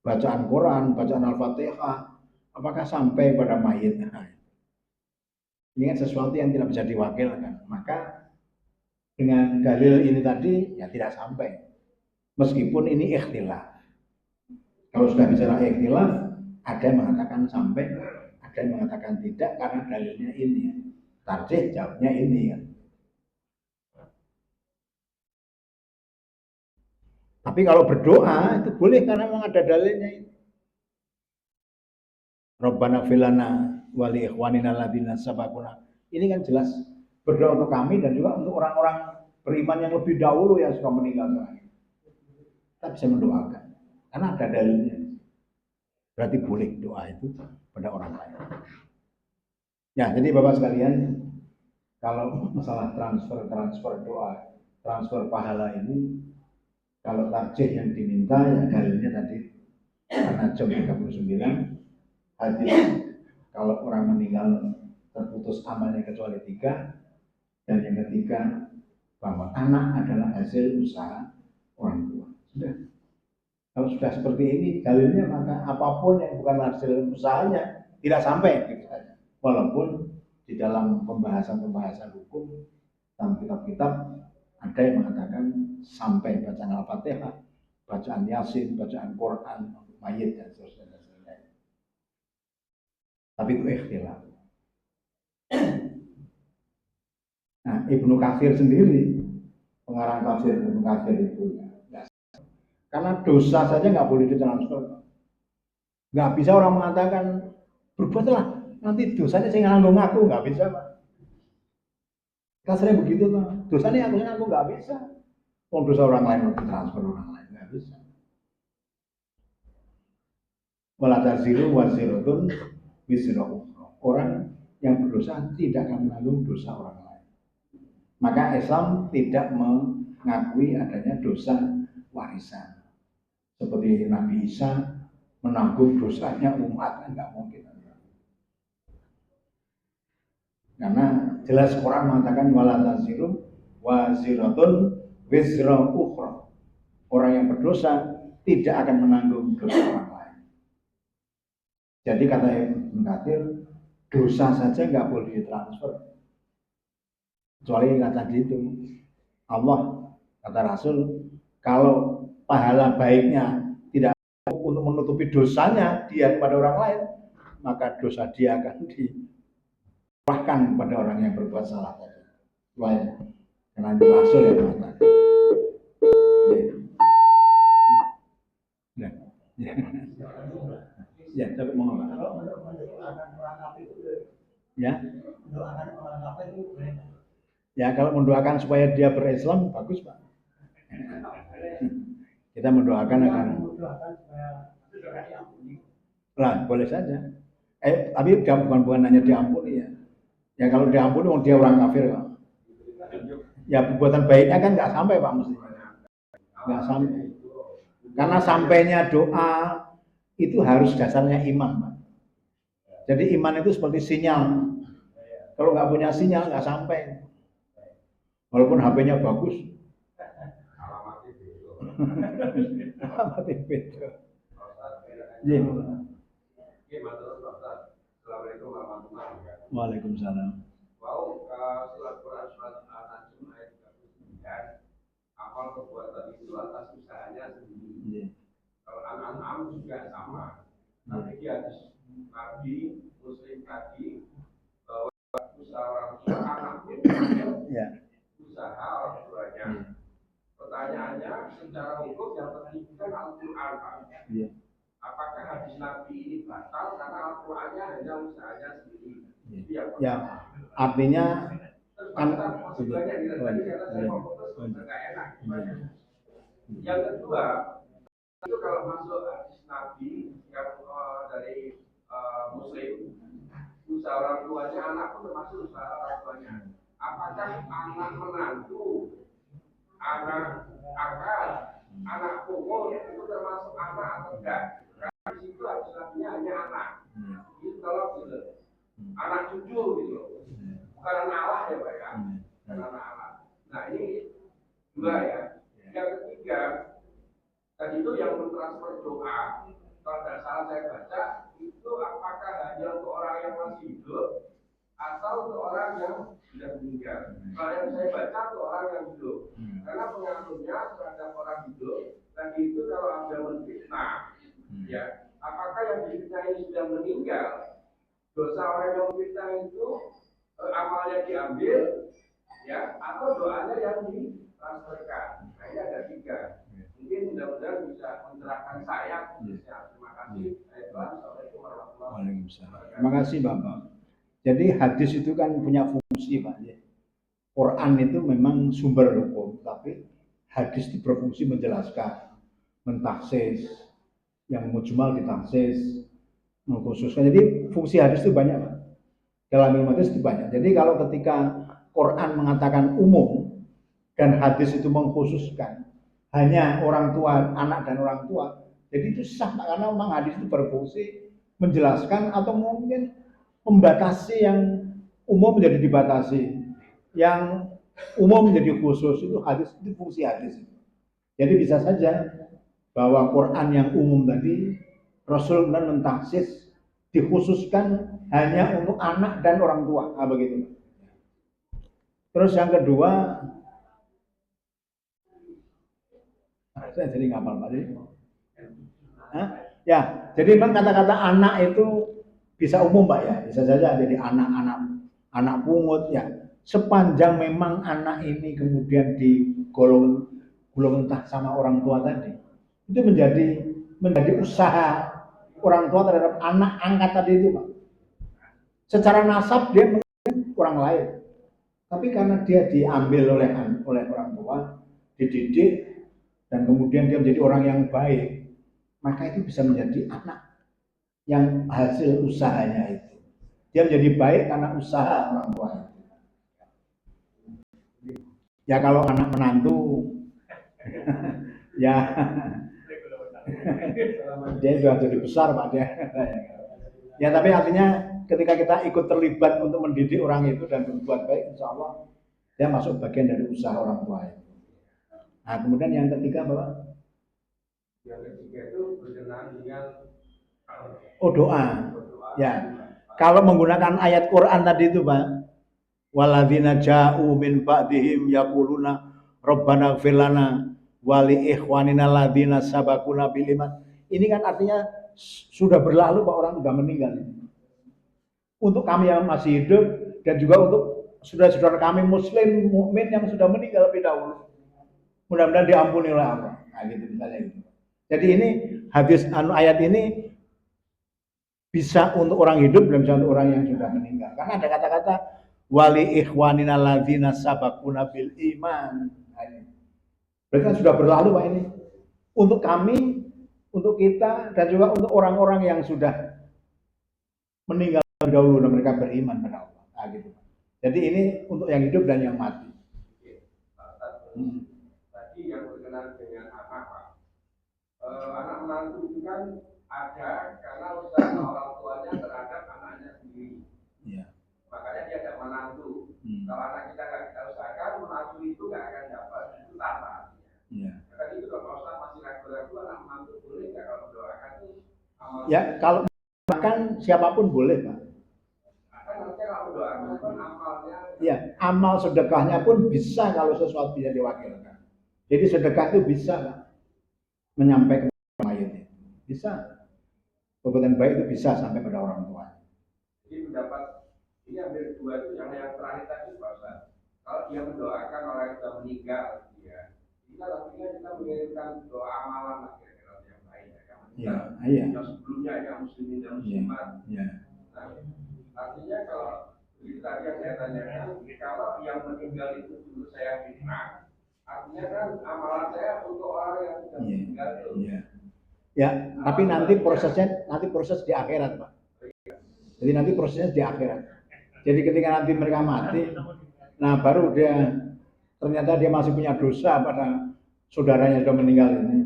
Bacaan Quran, bacaan Al-Fatihah, apakah sampai pada mayit? Ini kan sesuatu yang tidak bisa diwakilkan. Maka dengan dalil ini tadi ya tidak sampai. Meskipun ini ikhtilaf. Kalau sudah bicara ikhtilaf, ada yang mengatakan sampai, ada yang mengatakan tidak karena dalilnya ini. Tarjih jawabnya ini kan. Tapi kalau berdoa itu boleh karena memang ada dalilnya ini. Rabbana filana wali ikhwanina ladina sabakuna. Ini kan jelas berdoa untuk kami dan juga untuk orang-orang beriman yang lebih dahulu yang sudah meninggal. Kita bisa mendoakan karena ada dalilnya. Berarti boleh doa itu pada orang lain. Ya, jadi Bapak sekalian, kalau masalah transfer doa, transfer pahala ini, kalau tarjih yang diminta ya dalilnya tadi An-Najm 39 hadis kalau orang meninggal terputus amalnya kecuali 3, dan yang ketiga bahwa anak adalah hasil usaha orang tua. Sudah. Kalau sudah seperti ini dalilnya, maka apapun yang bukan hasil usahanya tidak sampai gitu saja. Walaupun di dalam pembahasan hukum dalam kitab-kitab ada yang mengatakan sampai bacaan Al-Fatihah, bacaan Yasin, bacaan Quran, mayit dan seterusnya. Tapi itu ikhtilaf. Nah, Ibnu Katsir sendiri, pengarang tafsir Ibnu Katsir itu ya, karena dosa saja nggak boleh ditransfer. Nggak bisa orang mengatakan berbuatlah nanti dosanya saya nganggung aku, nggak bisa Pak. Kasarnya begitu tuh, dosanya aku nggak bisa. Oh, dosa orang lain harus ditransfer orang lain, nggak bisa. Wala taziru waziratun wizra ukhra. Orang yang berdosa tidak akan menanggung dosa orang lain. Maka Islam tidak mengakui adanya dosa warisan. Seperti Nabi Isa menanggung dosanya umat, enggak mungkin. Karena jelas Quran mengatakan wala taziru waziratun wizra ukhra. Orang yang berdosa tidak akan menanggung dosa orang lain. Jadi kata Ibnu Katsir, dosa saja nggak boleh ditransfer. Kecuali kata itu Allah, kata Rasul, kalau pahala baiknya tidak untuk menutupi dosanya dia kepada orang lain, maka dosa dia akan dipahkan kepada orang yang berbuat salah tadi. Lain, karena itu Rasul yang mengatakan. Ya, ya, tapi mau ngomong. Ya, ya kalau mendoakan supaya dia berislam bagus Pak. Kita mendoakan akan. Lah boleh saja. Tapi bukan hanya diampuni ya. Ya kalau diampuni dia orang kafir Pak. Ya perbuatan baiknya kan nggak sampai Pak mestinya. Nggak sampai. Karena sampainya doa itu harus dasarnya iman Pak. Jadi iman itu seperti sinyal. Kalau nggak punya sinyal nggak sampai. Walaupun HP-nya bagus. Alamatnya beda. Iya. Waalaikumsalam. Mau surat Quran surat An-Najm ayat 39, amal perbuatan itu atas usahanya sendiri. Kalau An-An'am juga sama. Tapi di hadis Nabi Muslim tadi bahwa usaha orang tua anak itu usaha orang tuanya. Pertanyaannya secara hukum yang tertinggi Al-Quran Pak. Apakah hadis Nabi ini batal karena Al-Qurannya hanya usahanya sendiri? Ya, artinya kan yang kedua itu kalau masuk hadis Nabi yang dari Muslim, usaha orang tuanya anak pun termasuk usaha orang tuanya. Apakah anak menantu, anak akal, anak pokok itu termasuk anak atau enggak? Karena di situ hadis Nabi hanya anak. Itu kalau gitu, anak cucu gitu, bukan anak Allah ya Pak ya, bukan anak Allah. Nah ini dua ya. Yang ketiga, tadi itu yang mentransfer doa, kalau tidak salah saya baca, itu apakah hanya untuk orang yang masih hidup atau untuk orang yang sudah meninggal? Kalau yang saya baca untuk orang yang hidup, karena pengaruhnya terhadap orang hidup, tadi itu kalau ada menfitnah, atau doanya yang ditransferkan. Nah ini ada 3. Mungkin mudah-mudahan bisa mencerahkan saya. Terima kasih. Assalamualaikum warahmatullahi wabarakatuh. Terima kasih Bapak. Jadi hadis itu kan punya fungsi Pak. Quran itu memang sumber hukum, tapi hadis itu berfungsi menjelaskan, mentaksis, yang mujmal ditaksis, mengkhususkan. Jadi fungsi hadis itu banyak Pak. Dalam ilmu hadis itu banyak. Jadi kalau ketika Quran mengatakan umum dan hadis itu mengkhususkan hanya orang tua, anak dan orang tua, jadi itu sah karena memang hadis itu berfungsi menjelaskan atau mungkin membatasi yang umum menjadi dibatasi, yang umum menjadi khusus. Itu hadis, itu fungsi hadis. Jadi bisa saja bahwa Quran yang umum tadi Rasul dan mentaksis dikhususkan hanya untuk anak dan orang tua, begitu. Terus yang kedua, saya jadi ngapal Pak. Ya, jadi memang kata-kata anak itu bisa umum Pak ya, bisa saja jadi anak pungut ya. Sepanjang memang anak ini kemudian digolong entah sama orang tua tadi, itu menjadi usaha orang tua terhadap anak angkat tadi itu Pak. Secara nasab dia mungkin orang lain, tapi karena dia diambil oleh orang tua, dididik, dan kemudian dia menjadi orang yang baik, maka itu bisa menjadi anak yang hasil usahanya itu. Dia menjadi baik karena usaha orang tua. Ya kalau anak menantu, ya dia sudah jadi besar Pak dia. Ya tapi artinya ketika kita ikut terlibat untuk mendidik orang itu dan berbuat baik, insya Allah dia masuk bagian dari usaha orang tua itu. Nah kemudian yang ketiga Bapak? Yang ketiga itu berkenaan dengan doa. Ya, kalau menggunakan ayat Quran tadi itu Pak, waladzina ja'u min ba'dihim yaquluna rabbana ighfir lana wa li ikhwanina alladzina sabaquna bil iman. Ini kan artinya sudah berlalu Pak, orang sudah meninggal. Untuk kami yang masih hidup dan juga untuk saudara-saudara kami muslim mukmin yang sudah meninggal lebih dahulu, mudah-mudahan diampuni oleh Allah. Nah gitu misalnya gitu. Jadi ini hadis ayat ini bisa untuk orang hidup dan bisa untuk orang yang sudah meninggal. Karena ada kata-kata wali ikhwanina alladzina sabaquna bil iman. Berarti kan sudah berlalu Pak ini. Untuk kami, untuk kita, dan juga untuk orang-orang yang sudah meninggal dahulu dan mereka beriman pada Allah. Nah, gitu. Jadi ini untuk yang hidup dan yang mati. Tadi yang berkenaan dengan anak Pak. Anak menantu itu kan ada karena usaha orang tuanya terhadap anaknya sendiri. Ya. Makanya dia ada menantu. Kalau anak kita nggak kita usahakan, menantu itu nggak akan dapat. Itu tanpa. Ya. Tadi itu kalau Ustaz masih ragu-ragu, anak menantu boleh nggak kalau doakan itu? Ya kalau makan siapapun boleh Pak. Kan nanti kalau doakan kan amalnya. Ya amal sedekahnya pun bisa kalau sesuatu bisa diwakilkan. Jadi sedekah itu bisa Pak, menyampaikan mayat itu. Bisa. Perbuatan baik itu bisa sampai pada orang tua. Jadi mendapat ini ambil dua itu yang terakhir tadi Pak Ustaz. Kalau dia mendoakan orang yang sudah meninggal, ya, ini kan artinya kita mengirimkan doa amalan lah kira-kira yang lain ya. Iya. Yang sebelumnya yang muslimin dan muslimat. Iya. Nah, artinya kalau itu tadi yang saya tanyakan, kalau yang meninggal itu dulu saya fitnah, artinya kan amalan saya untuk orang yang sudah meninggal itu. Iya. Ya, tapi nanti proses di akhirat Pak. Jadi nanti prosesnya di akhirat. Jadi ketika nanti mereka mati, nah baru ternyata dia masih punya dosa pada saudaranya sudah meninggal ini.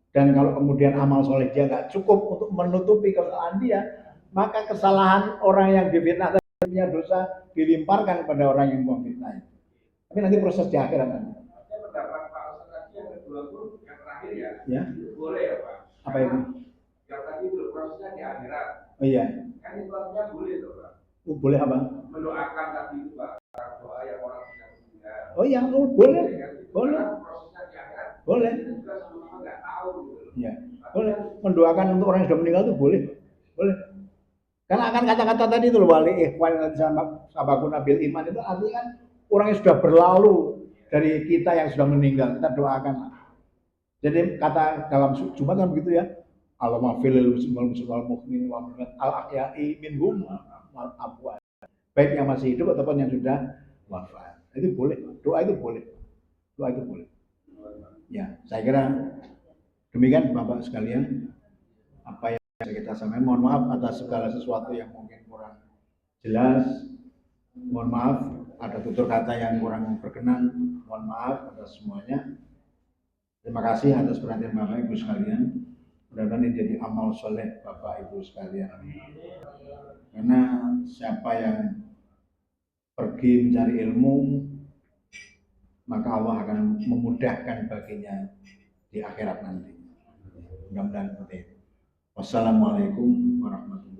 Dan kalau kemudian amal soleh dia nggak cukup untuk menutupi kesalahan dia, maka kesalahan orang yang difitnah tadi punya dosa dilimparkan kepada orang yang memfitnah. Tapi nanti proses di akhirat nanti. Saya mendapat Pak Ustaz tadi yang kedua pun yang terakhir ya. Ya. Boleh ya Pak. Apa itu? Yang tadi itu prosesnya di akhirat. Oh iya. Kan itu artinya boleh tuh Pak. Boleh apa? Mendoakan tadi itu Pak. Doa yang orang sudah meninggal. Oh iya, boleh. Boleh. Prosesnya di akhirat. Boleh. Kita juga sama-sama nggak tahu gitu. Iya. Boleh. Mendoakan untuk orang yang sudah meninggal itu boleh. Boleh. Karena akan kata-kata tadi itu wali ikhwan sabaquna bil iman itu artinya kan orang yang sudah berlalu dari kita yang sudah meninggal, kita doakan. Jadi kata dalam Jumat kan begitu ya, Allahumma filil muslimin wal mu'minin wal mu'minat al ahya'i minhum wal amwat. Baik yang masih hidup ataupun yang sudah wafat. Itu boleh, doa itu boleh. Doa itu boleh. Ya, saya kira demikian Bapak sekalian apa yang kita sampaikan. Mohon maaf atas segala sesuatu yang mungkin kurang jelas. Mohon maaf ada tutur kata yang kurang berkenan. Mohon maaf atas semuanya. Terima kasih atas perhatian Bapak Ibu sekalian. Mudah-mudahan ini jadi amal soleh Bapak Ibu sekalian. Karena siapa yang pergi mencari ilmu, maka Allah akan memudahkan baginya di akhirat nanti. Mudah-mudahan seperti itu. Wassalamualaikum warahmatullahi wabarakatuh.